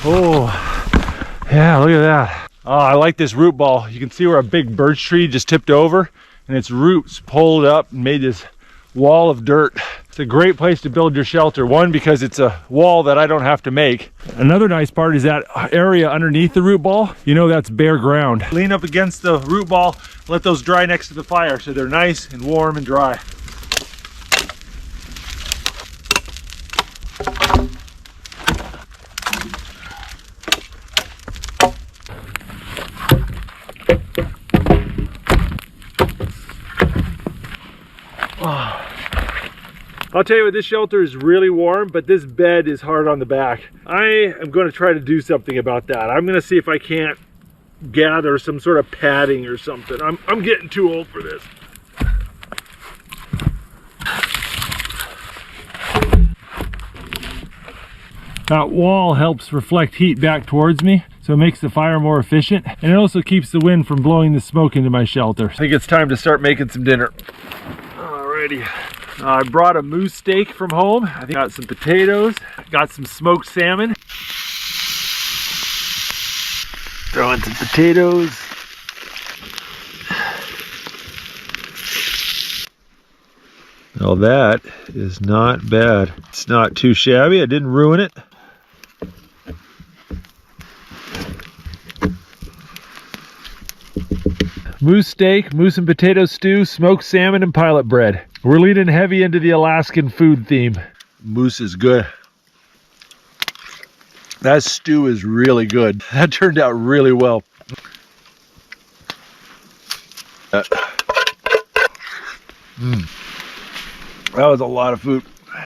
Oh, yeah, look at that. Oh, I like this root ball. You can see where a big birch tree just tipped over and its roots pulled up and made this wall of dirt. It's a great place to build your shelter. One, because it's a wall that I don't have to make. Another nice part is that area underneath the root ball, you know that's bare ground. Lean up against the root ball, let those dry next to the fire so they're nice and warm and dry. I'll tell you what, this shelter is really warm, but this bed is hard on the back. I am going to try to do something about that. I'm going to see if I can't gather some sort of padding or something. I'm getting too old for this. That wall helps reflect heat back towards me, so it makes the fire more efficient, and it also keeps the wind from blowing the smoke into my shelter. I think it's time to start making some dinner. Alrighty. I brought a moose steak from home. I got some potatoes, got some smoked salmon. Throw in some potatoes. Well, that is not bad. It's not too shabby. I didn't ruin it. Moose steak, moose and potato stew, smoked salmon, and pilot bread. We're leaning heavy into the Alaskan food theme. Moose is good. That stew is really good. That turned out really well. That was a lot of food.